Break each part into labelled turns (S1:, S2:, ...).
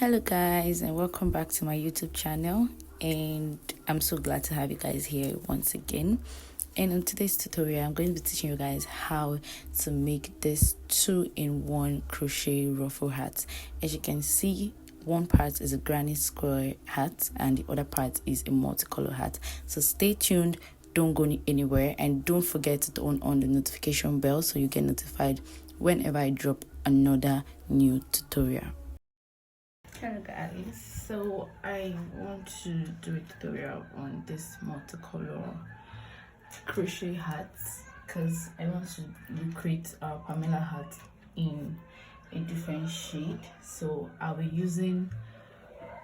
S1: Hello guys, and welcome back to my YouTube channel, and I'm so glad to have you guys here once again. And in today's tutorial I'm going to be teaching you guys how to make this 2-in-1 crochet ruffle hat. As you can see, one part is a granny square hat and the other part is a multicolor hat. So stay tuned, don't go anywhere, and don't forget to turn on the notification bell so you get notified whenever I drop another new tutorial. Hello guys, so I want to do a tutorial on this multicolor crochet hats because I want to recreate our Pamela hat in a different shade. So I'll be using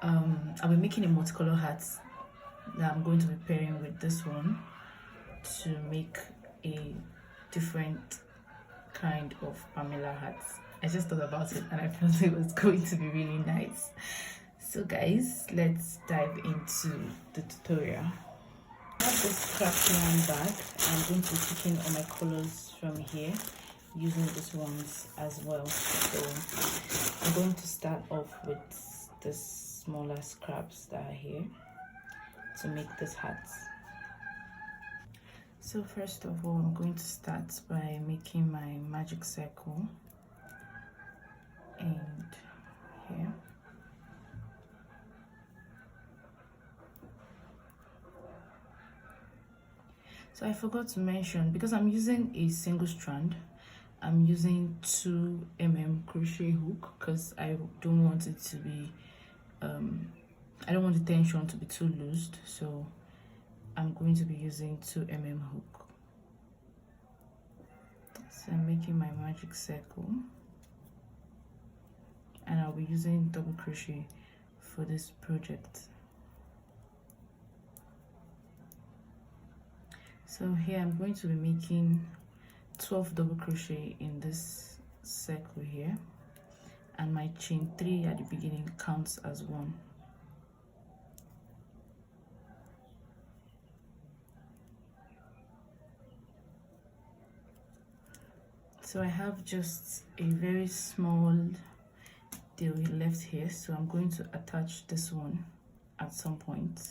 S1: I'll be making a multicolor hat that I'm going to be pairing with this one to make a different kind of Pamela hats. I just thought about it and I felt it was going to be really nice. So guys, let's dive into the tutorial. I have this craft yarn bag. I'm going to be picking all my colors from here using these ones as well. So I'm going to start off with the smaller scraps that are here to make this hat. So first of all, I'm going to start by making my magic circle and here. So I forgot to mention, because I'm using a single strand, I'm using 2mm crochet hook because I don't want it to be I don't want the tension to be too loose, so I'm going to be using 2mm hook. So I'm making my magic circle and I'll be using double crochet for this project. So here I'm going to be making 12 double crochet in this circle here, and my chain 3 at the beginning counts as 1. So I have just a very small deal left here, so I'm going to attach this one at some point.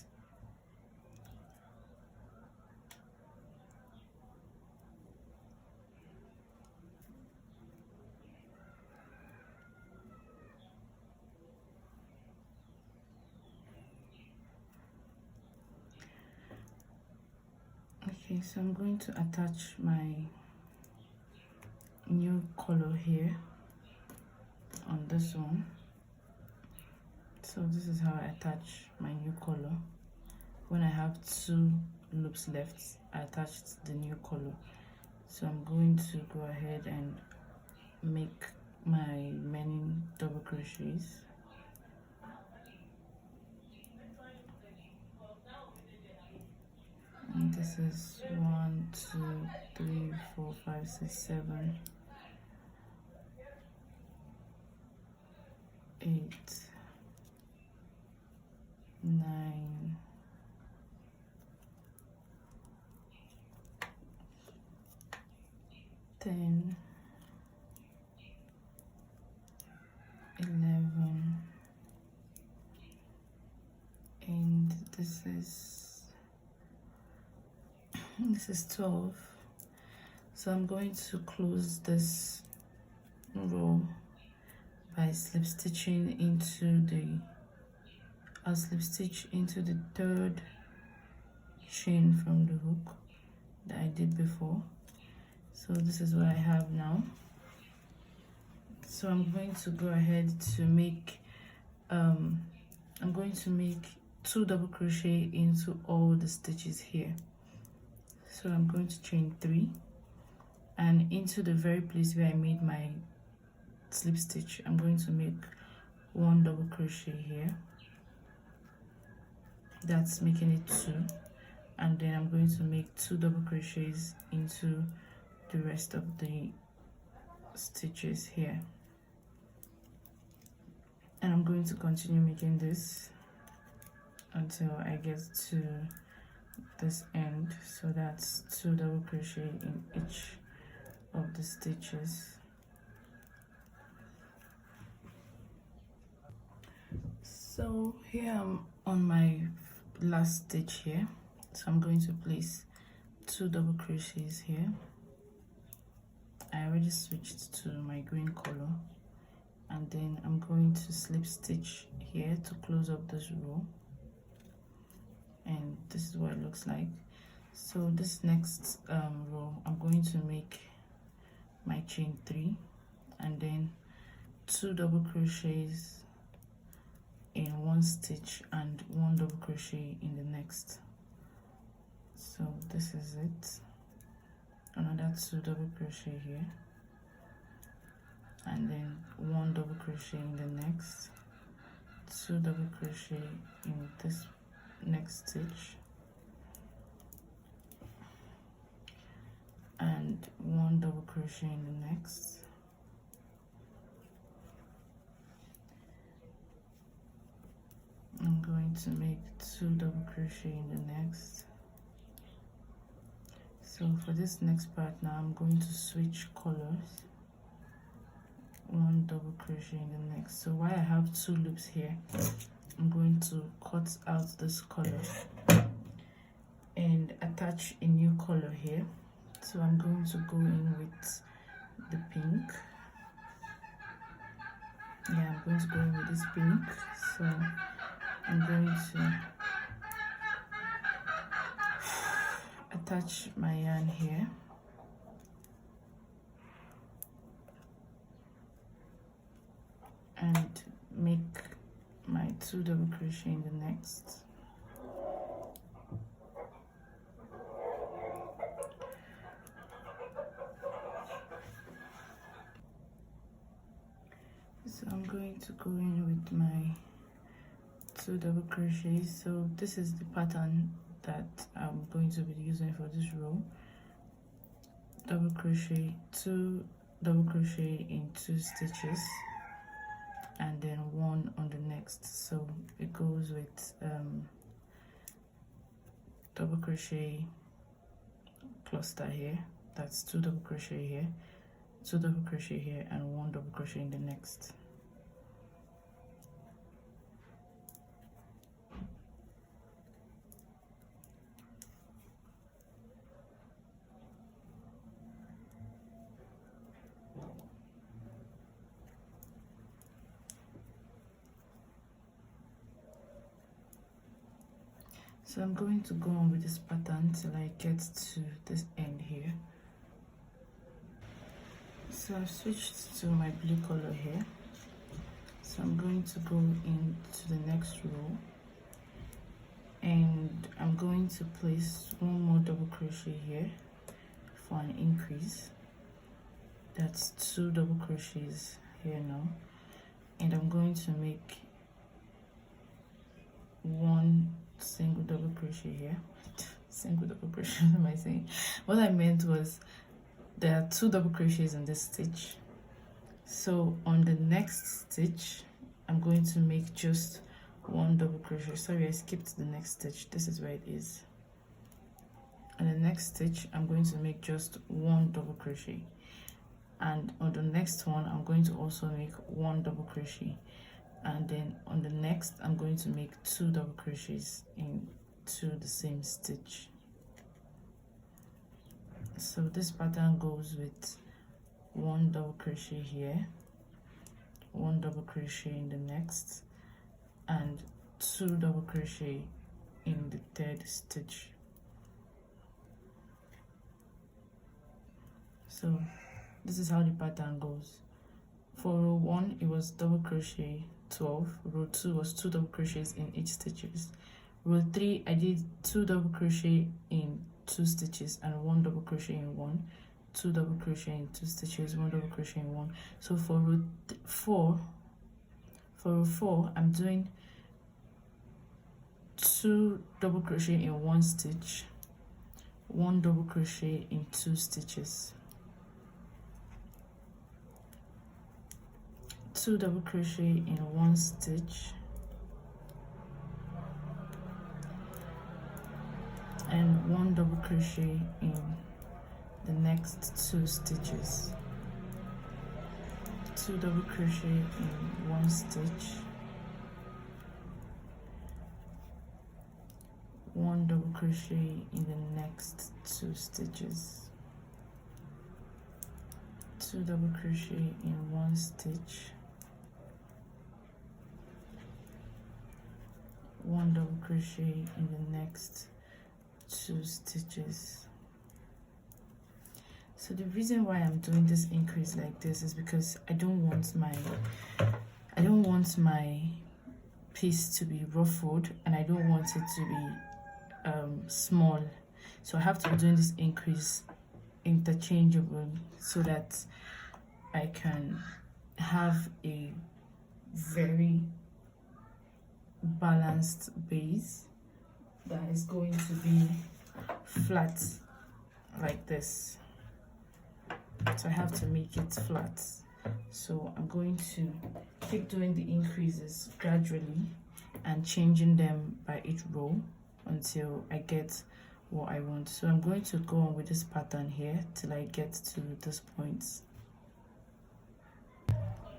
S1: Okay, so I'm going to attach my new color here on this one. So this is how I attach my new color. When I have 2 loops left, I attached the new color. So I'm going to go ahead and make my remaining double crochets. And this is 1, 2, 3, 4, 5, 6, 7, 8, 9, 10, 11, and this is 12. So I'm going to close this row by slip stitching into I'll slip stitch into the 3rd chain from the hook that I did before. So this is what I have now. So I'm going to go ahead to make I'm going to make 2 double crochet into all the stitches here. So I'm going to chain 3, and into the very place where I made my slip stitch, I'm going to make 1 double crochet here. That's making it 2, and then I'm going to make 2 double crochets into the rest of the stitches here, and I'm going to continue making this until I get to this end. So that's 2 double crochet in each of the stitches. So here I'm on my last stitch here, so I'm going to place 2 double crochets here. I already switched to my green color, and then I'm going to slip stitch here to close up this row, and this is what it looks like. So this next row, I'm going to make my chain 3 and then 2 double crochets in one stitch and 1 double crochet in the next. So this is it. Another 2 double crochet here, and then 1 double crochet in the next, 2 double crochet in this next stitch, and 1 double crochet in the next, I'm going to make 2 double crochet in the next. So for this next part now, I'm going to switch colors, 1 double crochet in the next. So while I have 2 loops here, I'm going to cut out this color and attach a new color here. So I'm going to go in with the pink. Yeah, I'm going to go in with this pink. So I'm going to attach my yarn here, and make my 2 double crochet in the next. So I'm going to go in with my 2 double crochets. So this is the pattern that I'm going to be using for this row. Double crochet, 2 double crochet in 2 stitches, and then 1 on the next. So it goes with double crochet cluster here, that's 2 double crochet here, 2 double crochet here, and 1 double crochet in the next. So I'm going to go on with this pattern till I get to this end here. So I've switched to my blue color here. So I'm going to go into the next row, and I'm going to place 1 more double crochet here for an increase. That's 2 double crochets here now, and I'm going to make 1 single double crochet here. Single double crochet, what am I saying? What I meant was there are 2 double crochets in this stitch. So on the next stitch, I'm going to make just 1 double crochet. Sorry, I skipped the next stitch. This is where it is. On the next stitch, I'm going to make just 1 double crochet, and on the next one, I'm going to also make 1 double crochet, and then on the next, I'm going to make 2 double crochets into the same stitch. So this pattern goes with 1 double crochet here, 1 double crochet in the next, and 2 double crochet in the third stitch. So this is how the pattern goes. For row 1, it was double crochet 12. Row 2 was 2 double crochets in each stitches. Row 3, I did 2 double crochet in 2 stitches and 1 double crochet in 1, 2 double crochet in 2 stitches, 1 double crochet in 1. So for row 4, I'm doing 2 double crochet in 1 stitch, 1 double crochet in 2 stitches, 2 double crochet in 1 stitch, and 1 double crochet in the next 2 stitches, 2 double crochet in 1 stitch, 1 double crochet in the next 2 stitches, 2 double crochet in 1 stitch, 1 double crochet in the next 2 stitches. So the reason why I'm doing this increase like this is because I don't want my piece to be ruffled, and I don't want it to be small. So I have to be doing this increase interchangeable so that I can have a very balanced base that is going to be flat like this. So I have to make it flat. So I'm going to keep doing the increases gradually and changing them by each row until I get what I want. So I'm going to go on with this pattern here till I get to this point.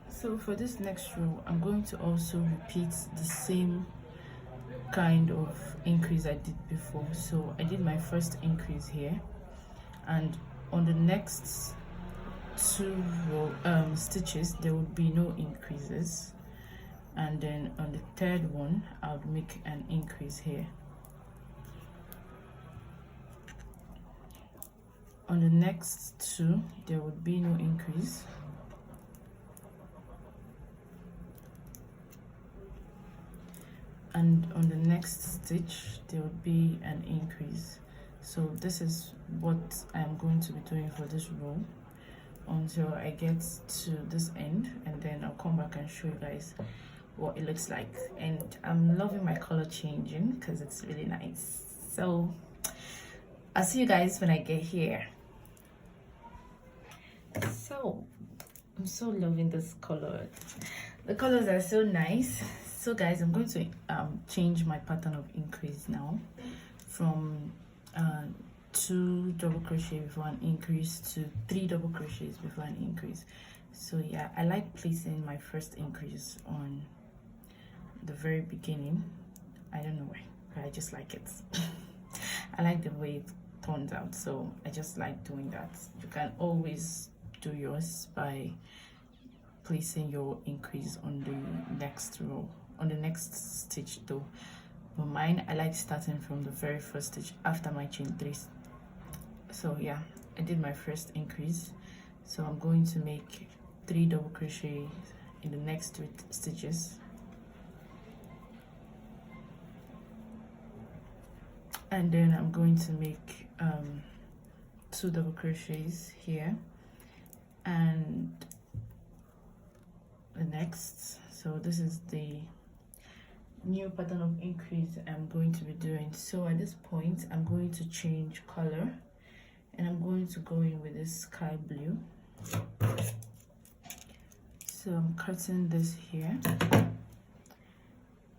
S1: So for this next row, I'm going to also repeat the same kind of increase I did before. So I did my first increase here, and on the next 2 stitches there would be no increases, and then on the third one I would make an increase here. On the next 2 there would be no increase, and on the next stitch there would be an increase. So this is what I'm going to be doing for this row until I get to this end, and then I'll come back and show you guys what it looks like. And I'm loving my color changing because it's really nice. So I'll see you guys when I get here. So I'm so loving this color. The colors are so nice. So guys, I'm going to change my pattern of increase now from 2 double crochet before an increase to 3 double crochets before an increase. So yeah, I like placing my first increase on the very beginning. I don't know why, but I just like it. I like the way it turns out, so I just like doing that. You can always do yours by placing your increase on the next row, on the next stitch though. But mine, I like starting from the very first stitch after my chain 3. So yeah, I did my first increase, so I'm going to make 3 double crochet in the next 3 stitches, and then I'm going to make 2 double crochets here and the next. So this is the new pattern of increase I'm going to be doing. So at this point I'm going to change color, and I'm going to go in with this sky blue. So I'm cutting this here,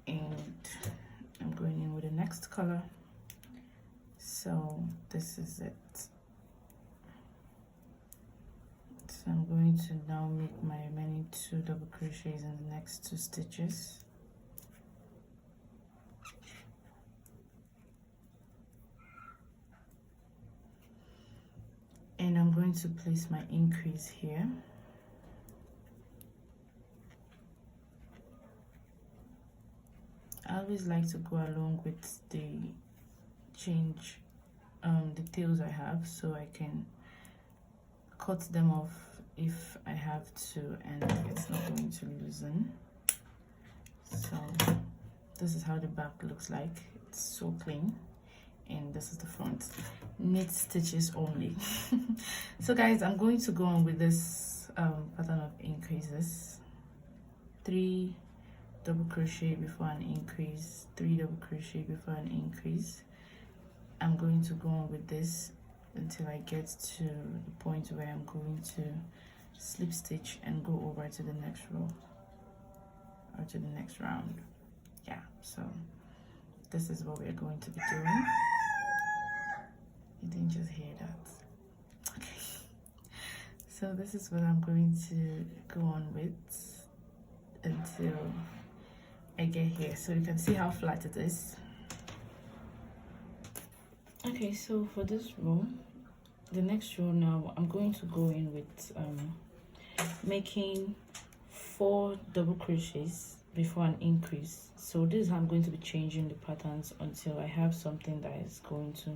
S1: and I'm going in with the next color. So this is it. So I'm going to now make my remaining 2 double crochets in the next 2 stitches. And I'm going to place my increase here. I always like to go along with the the tails I have, so I can cut them off if I have to, and it's not going to loosen. So this is how the back looks like. It's so clean, and this is the front. Knit stitches only. So guys, I'm going to go on with this pattern of increases. 3 double crochet before an increase, 3 double crochet before an increase. I'm going to go on with this until I get to the point where I'm going to slip stitch and go over to the next row or to the next round. Yeah, so this is what we're going to be doing. You didn't just hear that. Okay, so this is what I'm going to go on with until I get here. So you can see how flat it is. Okay, so for this row, the next row now, I'm going to go in with making 4 double crochets before an increase. So this is how I'm going to be changing the patterns until I have something that is going to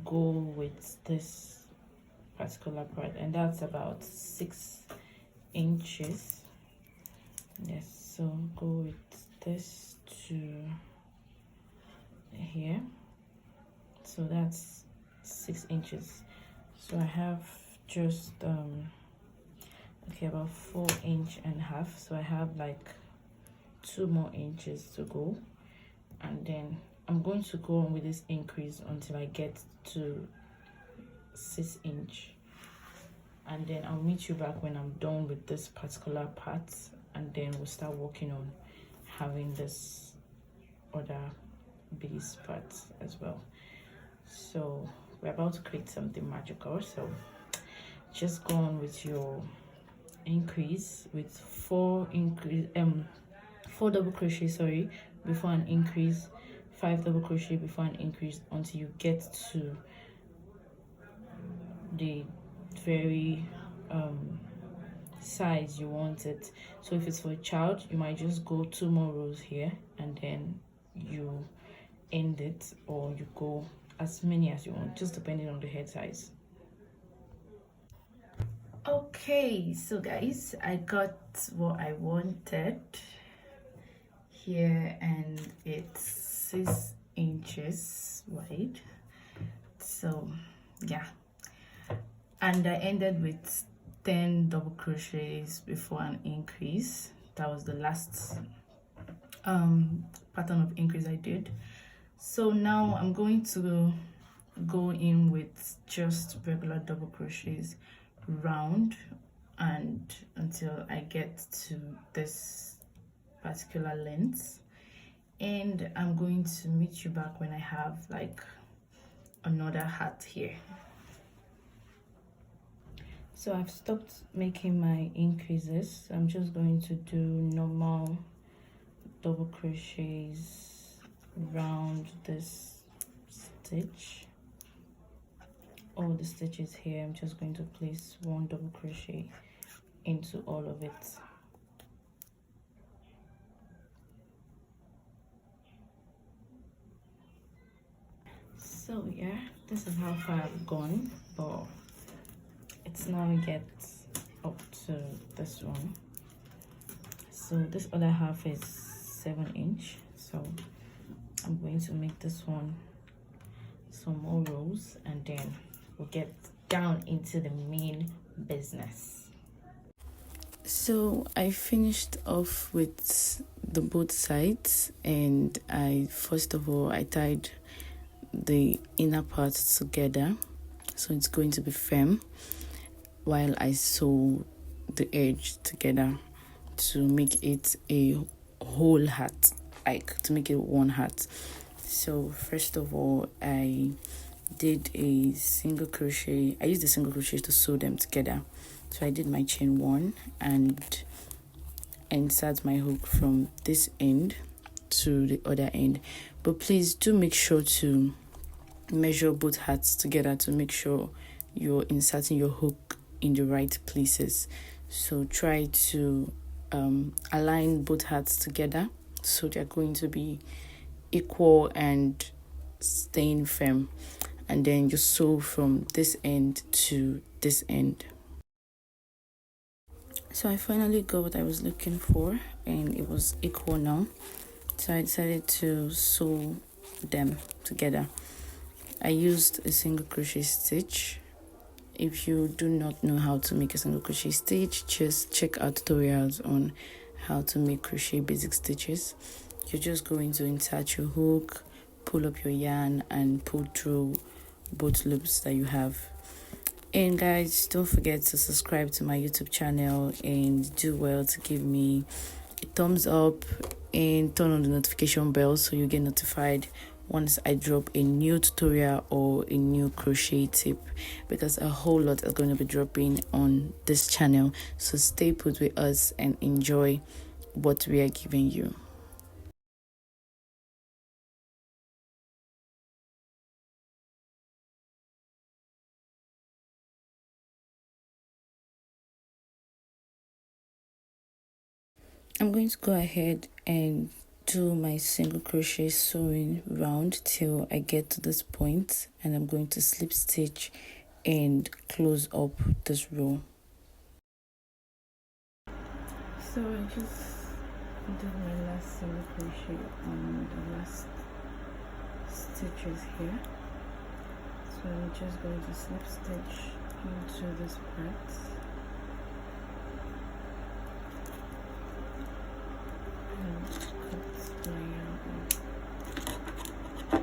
S1: go with this particular part, and that's about 6 inches. Yes, so go with this to here, so that's 6 inches. So I have just okay, about 4.5 inches. So I have like 2 more inches to go, and then I'm going to go on with this increase until I get to 6 inch, and then I'll meet you back when I'm done with this particular part, and then we'll start working on having this other base part as well. So we're about to create something magical, so just go on with your increase with 4 double crochet, sorry, before an increase, 5 double crochet before an increase, until you get to the very size you want it. So if it's for a child, you might just go 2 more rows here and then you end it, or you go as many as you want, just depending on the head size. Okay, so guys, I got what I wanted here, and it's 6 inches wide. So yeah, and I ended with 10 double crochets before an increase. That was the last pattern of increase I did. So now I'm going to go in with just regular double crochets round and until I get to this particular length, and I'm going to meet you back when I have like another hat here. So I've stopped making my increases. I'm just going to do normal double crochets round this stitch. All the stitches here, I'm just going to place 1 double crochet into all of it. So yeah, this is how far I've gone, but it's now get up to this one. So this other half is 7 inch, so I'm going to make this one some more rows, and then we'll get down into the main business. So I finished off with the both sides, and I first of all I tied the inner part together so it's going to be firm, while I sew the edge together to make it a whole hat, like to make it one hat. So first of all, I did a single crochet. I used a single crochet to sew them together. So I did my chain 1 and insert my hook from this end to the other end. But please do make sure to measure both hats together to make sure you're inserting your hook in the right places. So try to align both hats together so they're going to be equal and staying firm, and then you sew from this end to this end. So I finally got what I was looking for, and it was equal now, so I decided to sew them together. I used a single crochet stitch. If you do not know how to make a single crochet stitch, just check out tutorials on how to make crochet basic stitches. You're just going to insert your hook, pull up your yarn, and pull through both loops that you have. And guys, don't forget to subscribe to my YouTube channel, and do well to give me a thumbs up and turn on the notification bell so you get notified once I drop a new tutorial or a new crochet tip, because a whole lot is going to be dropping on this channel. So stay put with us and enjoy what we are giving you. I'm going to go ahead and do my single crochet sewing round till I get to this point, and I'm going to slip stitch and close up this row. So I just did my last single crochet on the last stitches here, so I'm just going to slip stitch into this part and cut my yarn off.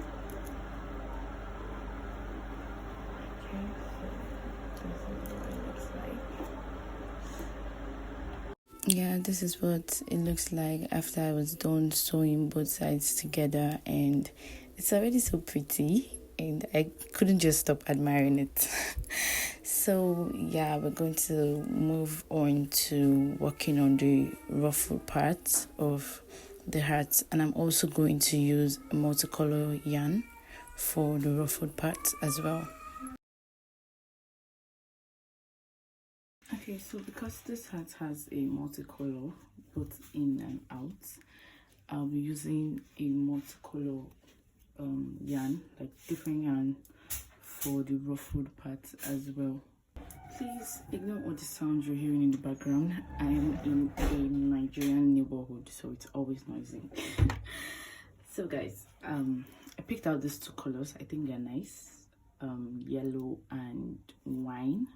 S1: Okay, so this is what it looks like. Yeah, this is what it looks like after I was done sewing both sides together, and it's already so pretty and I couldn't just stop admiring it. So yeah, we're going to move on to working on the ruffle part of the heart, and I'm also going to use a multicolor yarn for the ruffled part as well. Okay, so because this hat has a multicolor both in and out, I'll be using a multicolor yarn, like different yarn for the ruffled part as well. Please ignore all the sounds you're hearing in the background. I am in a Nigerian neighborhood, so it's always noisy. So guys, I picked out these two colors. I think they're nice, yellow and wine.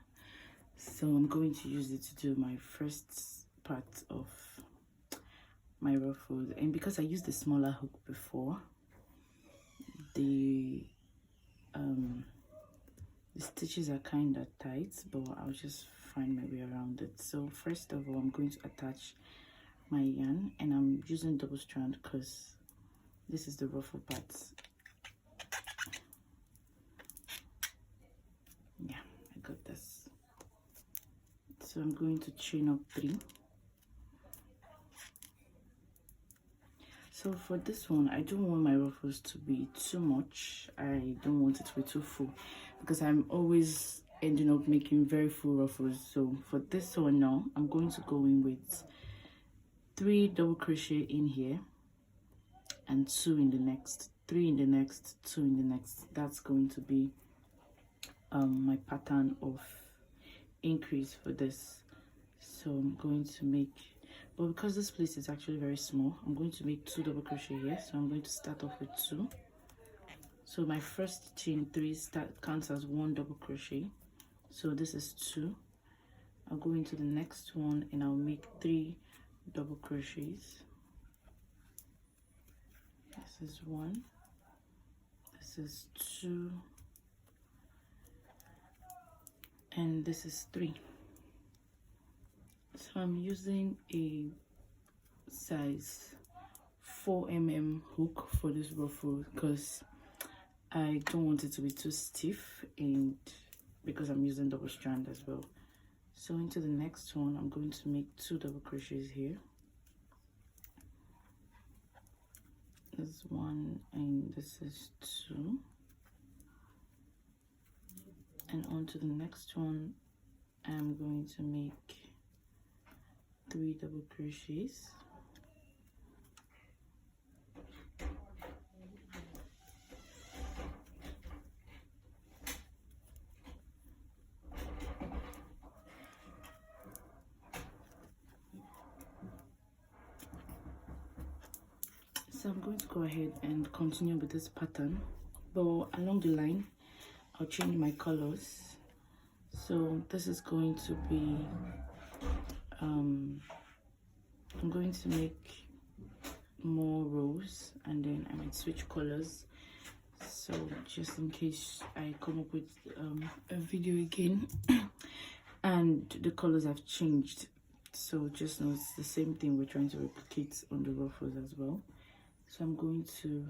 S1: So I'm going to use it to do my first part of my ruffles, and because I used the smaller hook before, the stitches are kind of tight, but I'll just find my way around it. So first of all, I'm going to attach my yarn, and I'm using double strand because this is the ruffle part. Yeah, I got this. So I'm going to chain up 3. So for this one, I don't want my ruffles to be too much. I don't want it to be too full because I'm always ending up making very full ruffles. So for this one now, I'm going to go in with 3 double crochet in here and 2 in the next, 3 in the next, 2 in the next. That's going to be my pattern of increase for this. So I'm going to make, but because this place is actually very small, I'm going to make 2 double crochet here. So I'm going to start off with 2. So my first chain 3 counts as 1 double crochet. So this is 2. I'll go into the next one and I'll make 3 double crochets. This is 1. This is 2. And this is 3. So I'm using a size 4mm hook for this ruffle because I don't want it to be too stiff, and because I'm using double strand as well. So into the next one, I'm going to make 2 double crochets here. This is 1 and this is 2. And on to the next one, I'm going to make 3 double crochets. So I'm going to go ahead and continue with this pattern, but along the line I'll change my colors. So this is going to be I'm going to make more rows and then I might switch colors. So just in case I come up with a video again and the colors have changed, so just know it's the same thing we're trying to replicate on the ruffles as well. So I'm going to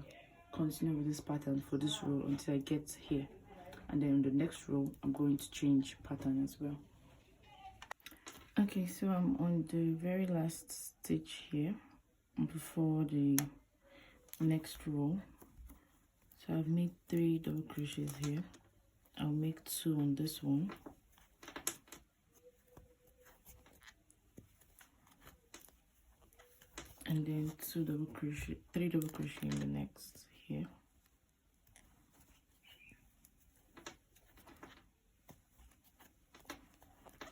S1: continue with this pattern for this row until I get here, and then on the next row I'm going to change pattern as well. Okay, so I'm on the very last stitch here before the next row. So I've made 3 double crochets here. I'll make 2 on this one. and then 2 double crochet, 3 double crochet in the next here.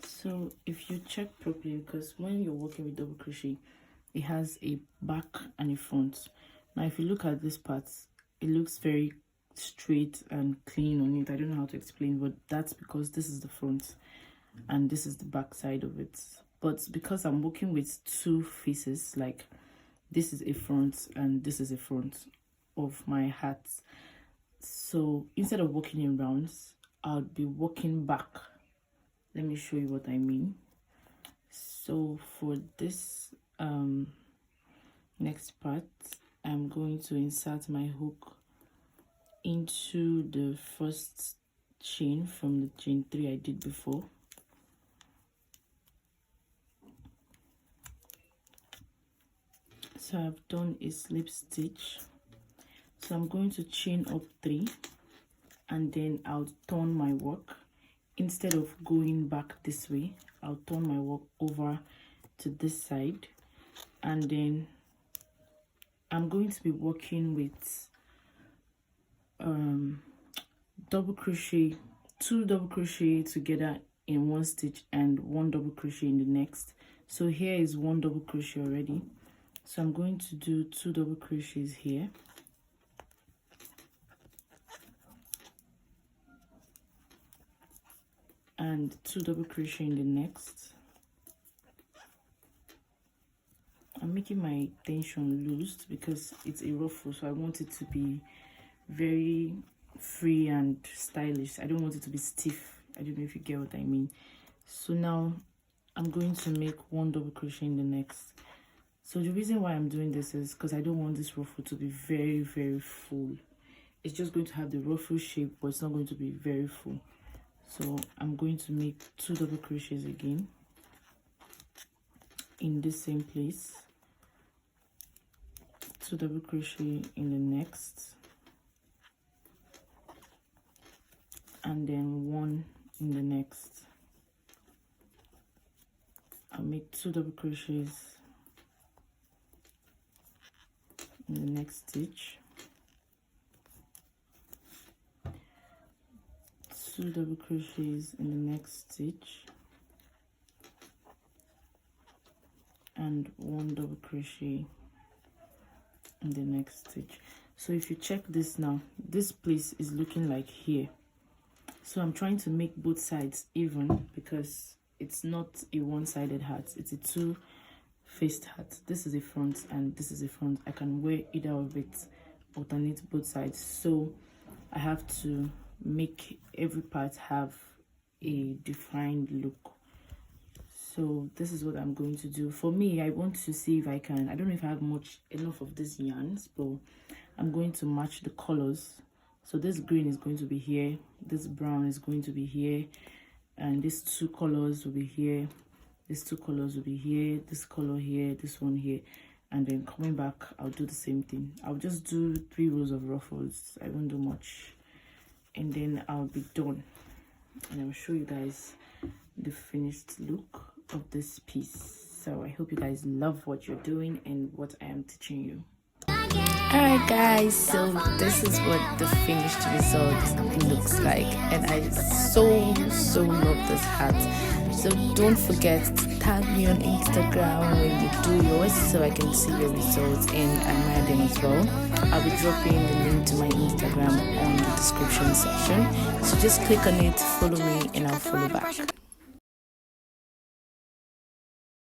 S1: So if you check properly, because when you're working with double crochet, it has a back and a front. Now if you look at this part, it looks very straight and clean on it. I don't know how to explain, but that's because this is the front and this is the back side of it. But because I'm working with 2 faces, like this is a front and this is a front of my hat, so instead of working in rounds, I'll be working back. Let me show you what I mean. So for this next part, I'm going to insert my hook into the first chain from the chain 3 I did before. So I've done a slip stitch, so I'm going to chain up 3 and then I'll turn my work. Instead of going back this way, I'll turn my work over to this side, and then I'm going to be working with double crochet, 2 double crochet together in one stitch and 1 double crochet in the next. So here is 1 double crochet already, so I'm going to do 2 double crochets here, and 2 double crochet in the next. I'm making my tension loose because it's a ruffle, so I want it to be very free and stylish. I don't want it to be stiff. I don't know if you get what I mean. So now I'm going to make 1 double crochet in the next. So the reason why I'm doing this is because I don't want this ruffle to be very full. It's just going to have the ruffle shape, but it's not going to be very full. So I'm going to make 2 double crochets again in the same place, 2 double crochet in the next, and then 1 in the next. I'll make 2 double crochets in the next stitch, 2 double crochets in the next stitch, and 1 double crochet in the next stitch. So if you check this now, this place is looking like here. So I'm trying to make both sides even because it's not a one-sided hat, it's a 2-faced hat. This is a front and this is a front. I can wear either of it, alternate both sides. So I have to make every part have a defined look. So this is what I'm going to do. For me, I want to see if I can, I don't know if I have enough of these yarns, but I'm going to match the colors. So this green is going to be here, this brown is going to be here, and these 2 colors will be here, these 2 colors will be here, this color here, this one here, and then coming back I'll do the same thing. I'll just do 3 rows of ruffles. I won't do much, and then I'll be done, and I'll show you guys the finished look of this piece. So I hope you guys love what you're doing and what I am teaching you. Alright guys, so this is what the finished result looks like, and I so love this hat. So don't forget to tag me on Instagram when you do yours so I can see your results and admire them as well. I'll be dropping the link to my Instagram on the description section, so just click on it, follow me, and I'll follow back.